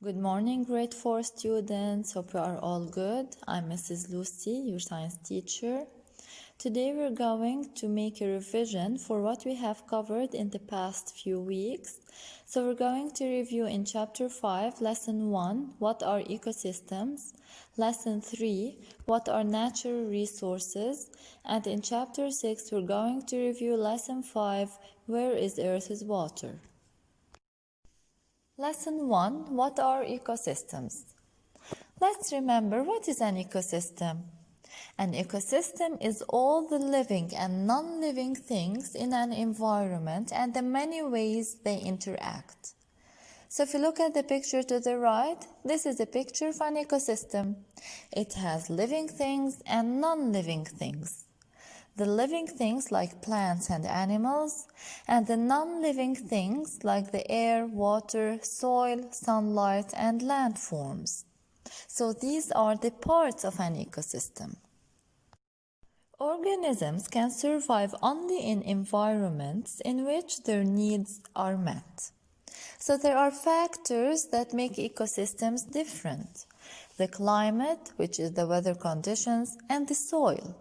Good morning, grade 4 students. Hope you are all good. I'm Mrs. Lucy, your science teacher. Today we're going to make a revision for what we have covered in the past few weeks. So we're going to review in Chapter 5, Lesson 1, what are ecosystems? Lesson 3, what are natural resources? And in Chapter 6, we're going to review Lesson 5, where is Earth's water? Lesson 1, what are ecosystems? Let's remember, what is an ecosystem? An ecosystem is all the living and non-living things in an environment and the many ways they interact. So if you look at the picture to the right, this is a picture of an ecosystem. It has living things and non-living things. The living things like plants and animals, and the non-living things like the air, water, soil, sunlight, and landforms. So these are the parts of an ecosystem. Organisms can survive only in environments in which their needs are met. So there are factors that make ecosystems different. The climate, which is the weather conditions, and the soil.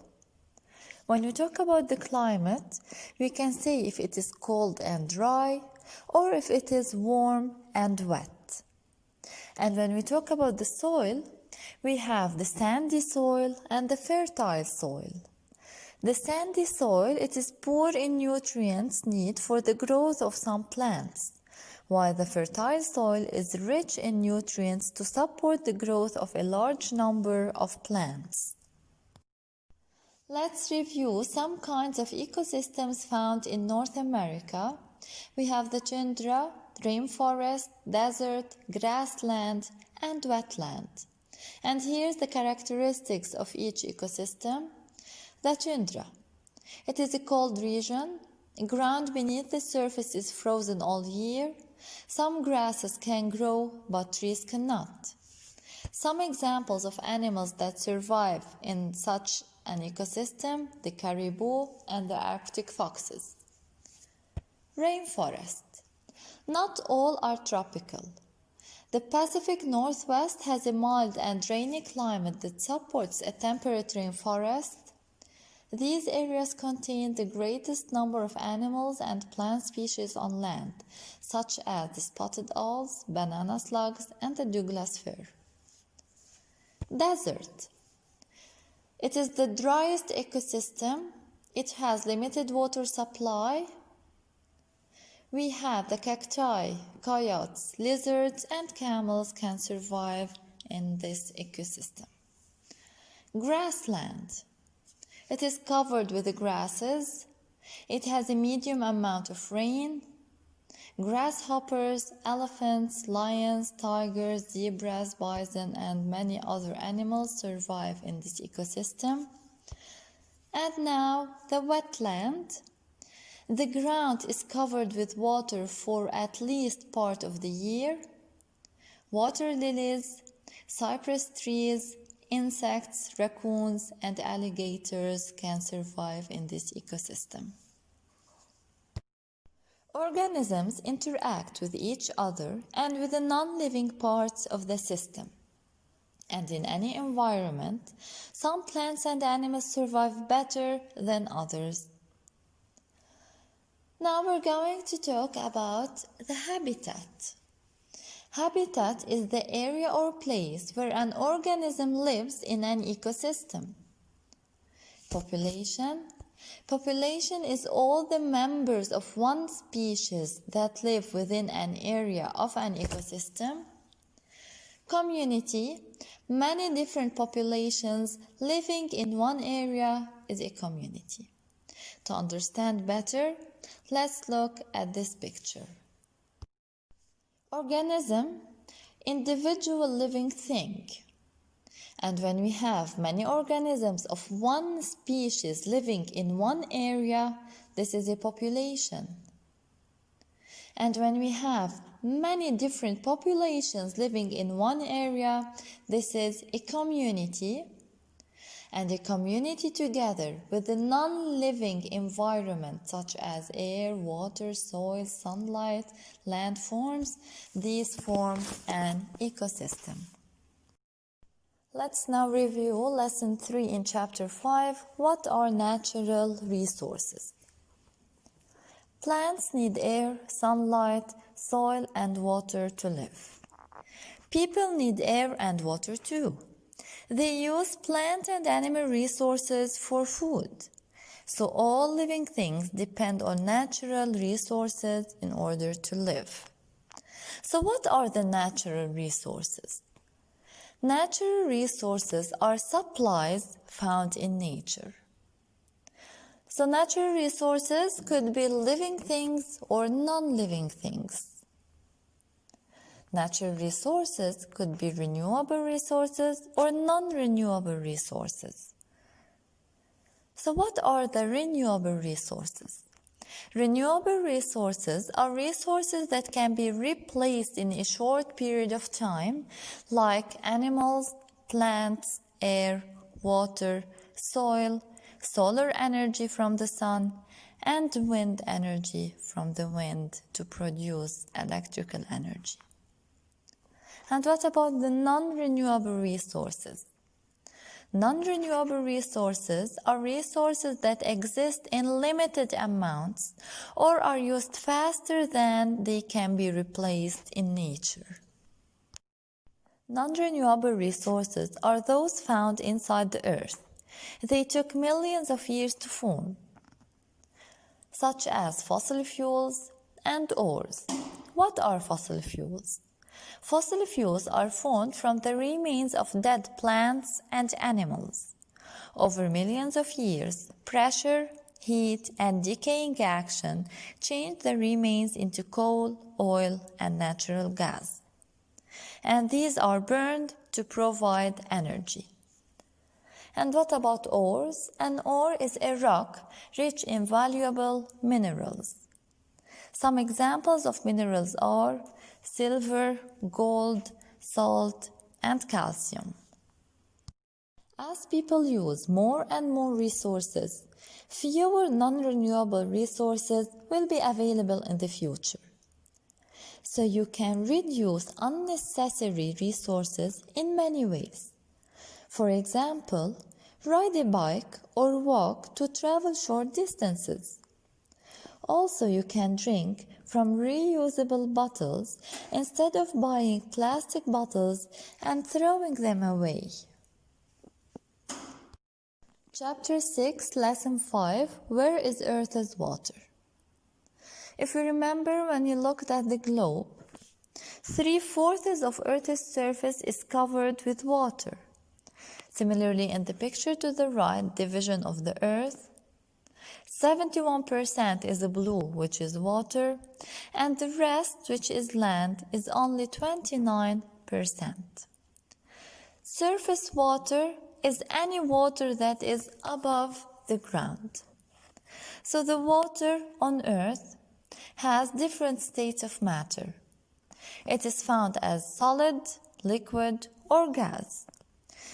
When we talk about the climate, we can say if it is cold and dry or if it is warm and wet. And when we talk about the soil, we have the sandy soil and the fertile soil. The sandy soil, it is poor in nutrients needed for the growth of some plants, while the fertile soil is rich in nutrients to support the growth of a large number of plants. Let's review some kinds of ecosystems found in North America. We have the tundra, rainforest, desert, grassland, and wetland. And here's the characteristics of each ecosystem. The tundra. It is a cold region. Ground beneath the surface is frozen all year. Some grasses can grow, but trees cannot. Some examples of animals that survive in such an ecosystem, the caribou and the Arctic foxes. Rainforest. Not all are tropical. The Pacific Northwest has a mild and rainy climate that supports a temperate rainforest. These areas contain the greatest number of animals and plant species on land, such as the spotted owls, banana slugs, and the Douglas fir. Desert. It is the driest ecosystem. It has limited water supply. We have the cacti, coyotes, lizards, and camels can survive in this ecosystem. Grassland. It is covered with grasses. It has a medium amount of rain. Grasshoppers, elephants, lions, tigers, zebras, bison, and many other animals survive in this ecosystem. And now the wetland. The ground is covered with water for at least part of the year. Water lilies, cypress trees, insects, raccoons, and alligators can survive in this ecosystem. Organisms interact with each other and with the non-living parts of the system. And in any environment, some plants and animals survive better than others. Now we're going to talk about the habitat. Habitat is the area or place where an organism lives in an ecosystem. Population. Population is all the members of one species that live within an area of an ecosystem. Community. Many different populations living in one area is a community. To understand better, let's look at this picture. Organism, individual living thing. And when we have many organisms of one species living in one area, this is a population. And when we have many different populations living in one area, this is a community. and a community together with the non-living environment such as air, water, soil, sunlight, landforms, these form an ecosystem. Let's now review Lesson 3 in Chapter 5. What are natural resources? Plants need air, sunlight, soil, and water to live. People need air and water too. They use plant and animal resources for food. So all living things depend on natural resources in order to live. So what are the natural resources? Natural resources are supplies found in nature. So natural resources could be living things or non-living things. Natural resources could be renewable resources or non-renewable resources. So what are the renewable resources? Renewable resources are resources that can be replaced in a short period of time, like animals, plants, air, water, soil, solar energy from the sun, and wind energy from the wind to produce electrical energy. And what about the non-renewable resources? Non-renewable resources are resources that exist in limited amounts or are used faster than they can be replaced in nature. Non-renewable resources are those found inside the earth. They took millions of years to form, such as fossil fuels and ores. What are fossil fuels? Fossil fuels are formed from the remains of dead plants and animals. Over millions of years, pressure, heat, and decaying action changed the remains into coal, oil, and natural gas. And these are burned to provide energy. And what about ores? An ore is a rock rich in valuable minerals. Some examples of minerals are silver, gold, salt, and calcium. As people use more and more resources, fewer non-renewable resources will be available in the future. So you can reduce unnecessary resources in many ways. For example, ride a bike or walk to travel short distances. Also, you can drink from reusable bottles instead of buying plastic bottles and throwing them away. Chapter 6, Lesson 5, Where is Earth's water? If you remember when you looked at the globe, 3/4 of Earth's surface is covered with water. Similarly, in the picture to the right, division of the Earth, 71% is blue, which is water, and the rest, which is land, is only 29%. Surface water is any water that is above the ground. So the water on Earth has different states of matter. It is found as solid, liquid, or gas.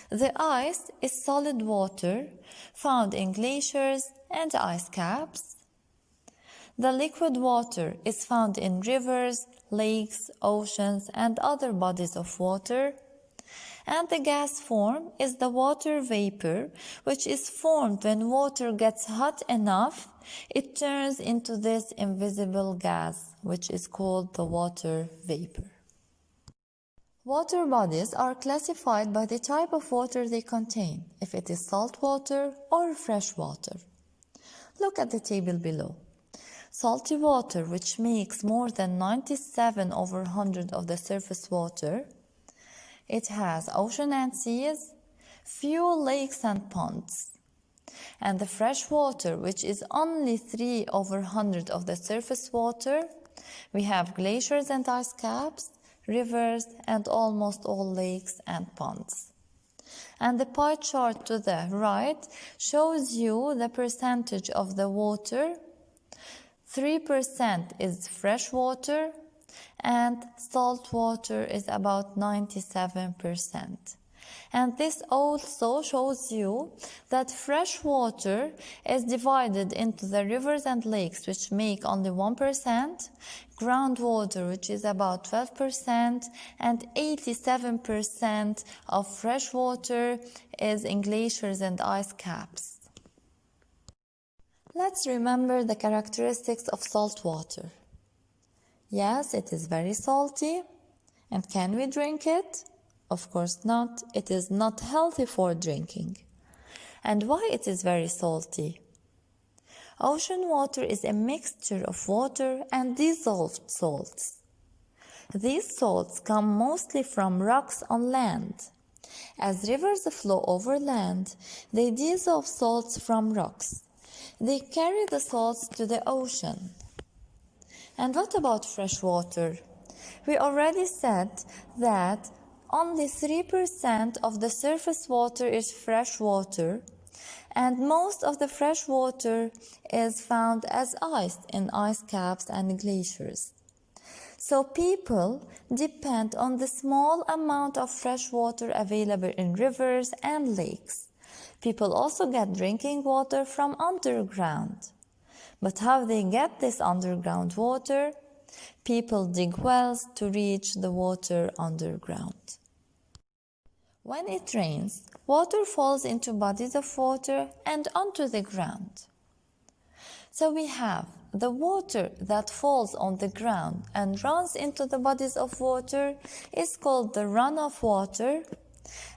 The ice is solid water found in glaciers and ice caps. The liquid water is found in rivers, lakes, oceans, and other bodies of water. And the gas form is the water vapor, which is formed when water gets hot enough. It turns into this invisible gas, which is called the water vapor. Water bodies are classified by the type of water they contain, if it is salt water or fresh water. Look at the table below. Salty water, which makes more than 97/100 of the surface water. It has ocean and seas, few lakes and ponds. And the fresh water, which is only 3/100 of the surface water, we have glaciers and ice caps, rivers, and almost all lakes and ponds. And the pie chart to the right shows you the percentage of the water. 3% is fresh water, and salt water is about 97%. And this also shows you that fresh water is divided into the rivers and lakes, which make only 1%, groundwater, which is about 12%, and 87% of fresh water is in glaciers and ice caps. Let's remember the characteristics of salt water. Yes, it is very salty. And can we drink it? Of course not. It is not healthy for drinking. And why it is very salty? Ocean water is a mixture of water and dissolved salts. These salts come mostly from rocks on land. As rivers flow over land, they dissolve salts from rocks. They carry the salts to the ocean. And what about fresh water? We already said that only 3% of the surface water is fresh water, and most of the fresh water is found as ice in ice caps and glaciers. So people depend on the small amount of fresh water available in rivers and lakes. People also get drinking water from underground. But how they get this underground water? People dig wells to reach the water underground. When it rains, water falls into bodies of water and onto the ground. So we have the water that falls on the ground and runs into the bodies of water is called the runoff water,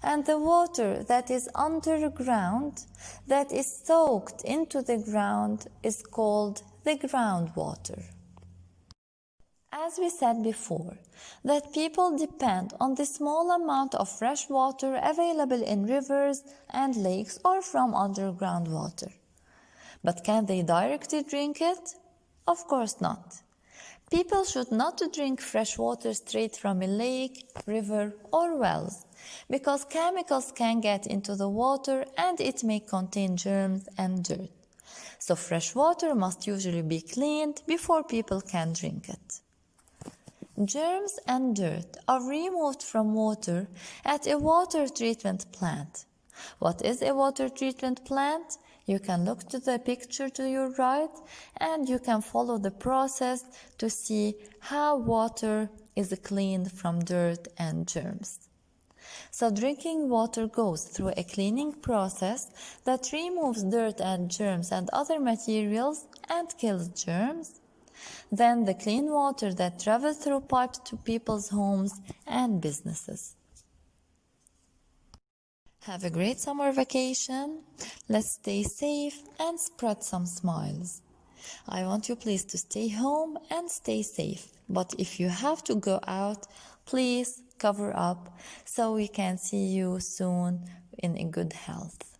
and the water that is underground, that is soaked into the ground, is called the groundwater. As we said before, that people depend on the small amount of fresh water available in rivers and lakes or from underground water. But can they directly drink it? Of course not. People should not drink fresh water straight from a lake, river, or wells, because chemicals can get into the water and it may contain germs and dirt. So fresh water must usually be cleaned before people can drink it. Germs and dirt are removed from water at a water treatment plant. What is a water treatment plant? You can look to the picture to your right and you can follow the process to see how water is cleaned from dirt and germs. So drinking water goes through a cleaning process that removes dirt and germs and other materials and kills germs. Then the clean water that travels through pipes to people's homes and businesses. Have a great summer vacation. Let's stay safe and spread some smiles. I want you please to stay home and stay safe. But if you have to go out, please cover up so we can see you soon in good health.